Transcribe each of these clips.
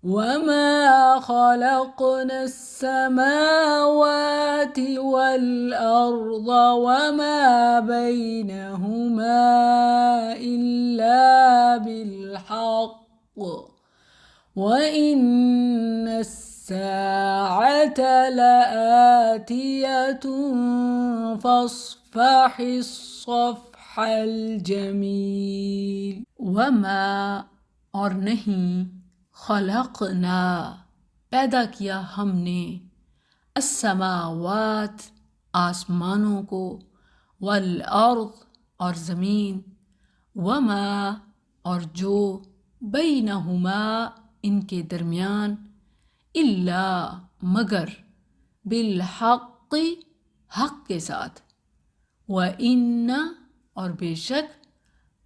وما خلقنا السماوات والأرض وما بينهما إلا بالحق وإن الساعة لآتية فاصفح الصفح الجمیل۔ وما اور نہیں، خلقنا پیدا کیا ہم نے، السماوات آسمانوں کو، والارض اور زمین، وما اور جو، بینہما ان کے درمیان، الا مگر، بالحق حق کے ساتھ، وَإِنَّ اور بے شک،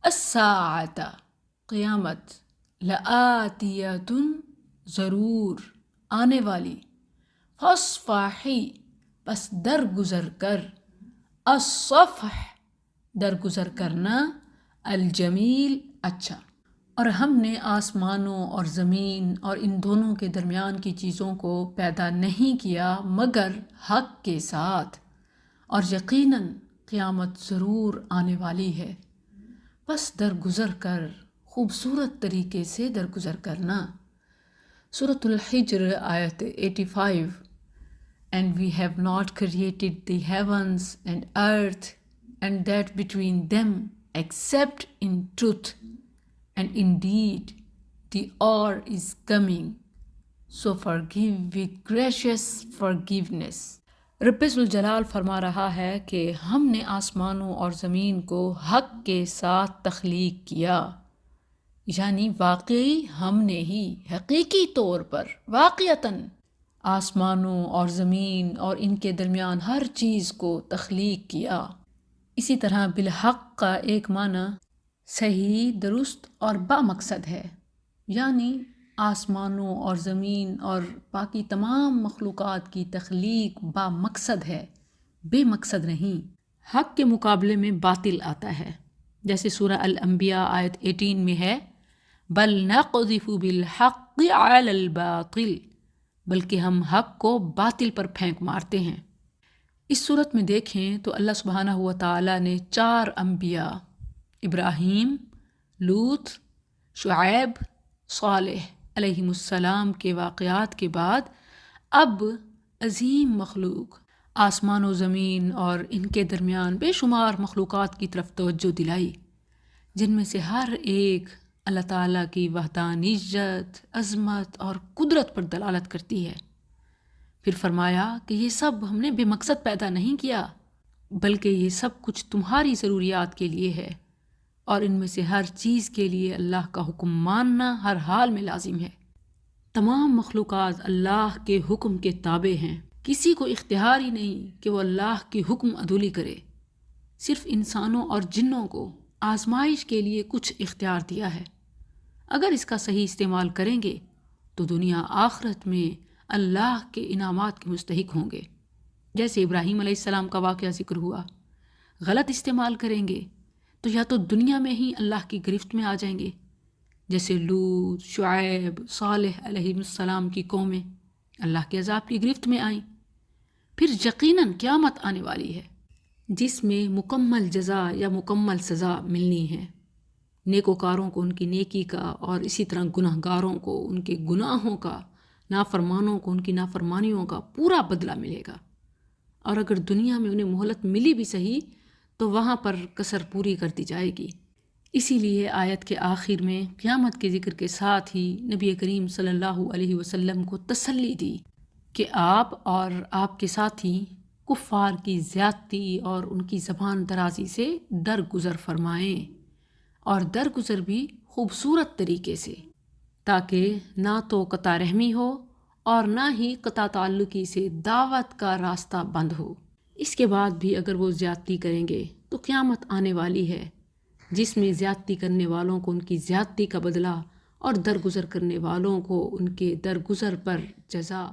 الساعۃ قیامت، لآتیۃ ضرور آنے والی، فاصفحی پس درگزر کر، الصفح درگزر کرنا، الجمیل اچھا۔ اور ہم نے آسمانوں اور زمین اور ان دونوں کے درمیان کی چیزوں کو پیدا نہیں کیا مگر حق کے ساتھ، اور یقیناً قیامت ضرور آنے والی ہے، بس درگزر کر، خوبصورت طریقے سے درگزر کرنا۔ سورۃ الحجر آیت 85۔ And we have not created the heavens and earth and that between them except in truth, and indeed the hour is coming, so forgive with gracious forgiveness۔ رب ذوالجلال فرما رہا ہے کہ ہم نے آسمانوں اور زمین کو حق کے ساتھ تخلیق کیا، یعنی واقعی ہم نے ہی حقیقی طور پر واقعتاً آسمانوں اور زمین اور ان کے درمیان ہر چیز کو تخلیق کیا۔ اسی طرح بالحق کا ایک معنی صحیح، درست اور با مقصد ہے، یعنی آسمانوں اور زمین اور باقی تمام مخلوقات کی تخلیق با مقصد ہے، بے مقصد نہیں۔ حق کے مقابلے میں باطل آتا ہے، جیسے سورہ الانبیاء آیت 18 میں ہے، بل نقذف بالحق علی الباطل، بلکہ ہم حق کو باطل پر پھینک مارتے ہیں۔ اس صورت میں دیکھیں تو اللہ سبحانہ و تعالیٰ نے 4 انبیاء، ابراہیم، لوط، شعیب، صالح علیہم السلام کے واقعات کے بعد اب عظیم مخلوق آسمان و زمین اور ان کے درمیان بے شمار مخلوقات کی طرف توجہ دلائی، جن میں سے ہر ایک اللہ تعالیٰ کی وحدانیت، عظمت اور قدرت پر دلالت کرتی ہے۔ پھر فرمایا کہ یہ سب ہم نے بے مقصد پیدا نہیں کیا، بلکہ یہ سب کچھ تمہاری ضروریات کے لیے ہے، اور ان میں سے ہر چیز کے لیے اللہ کا حکم ماننا ہر حال میں لازم ہے۔ تمام مخلوقات اللہ کے حکم کے تابع ہیں، کسی کو اختیار ہی نہیں کہ وہ اللہ کے حکم عدولی کرے۔ صرف انسانوں اور جنوں کو آزمائش کے لیے کچھ اختیار دیا ہے، اگر اس کا صحیح استعمال کریں گے تو دنیا آخرت میں اللہ کے انعامات کے مستحق ہوں گے۔ جیسے ابراہیم علیہ السلام کا واقعہ ذکر ہوا، غلط استعمال کریں گے تو یا تو دنیا میں ہی اللہ کی گرفت میں آ جائیں گے، جیسے لوط، شعیب، صالح علیہ السلام کی قومیں اللہ کے عذاب کی گرفت میں آئیں۔ پھر یقیناً قیامت آنے والی ہے جس میں مکمل جزا یا مکمل سزا ملنی ہے، نیکوکاروں کو ان کی نیکی کا، اور اسی طرح گناہ گاروں کو ان کے گناہوں کا، نافرمانوں کو ان کی نافرمانیوں کا پورا بدلہ ملے گا۔ اور اگر دنیا میں انہیں مہلت ملی بھی صحیح تو وہاں پر کسر پوری کر دی جائے گی۔ اسی لیے آیت کے آخر میں قیامت کے ذکر کے ساتھ ہی نبی کریم صلی اللہ علیہ وسلم کو تسلی دی کہ آپ اور آپ کے ساتھی کفار کی زیادتی اور ان کی زبان درازی سے درگزر فرمائیں، اور درگزر بھی خوبصورت طریقے سے، تاکہ نہ تو قطع رحمی ہو اور نہ ہی قطع تعلقی سے دعوت کا راستہ بند ہو۔ اس کے بعد بھی اگر وہ زیادتی کریں گے تو قیامت آنے والی ہے جس میں زیادتی کرنے والوں کو ان کی زیادتی کا بدلہ اور درگزر کرنے والوں کو ان کے درگزر پر جزا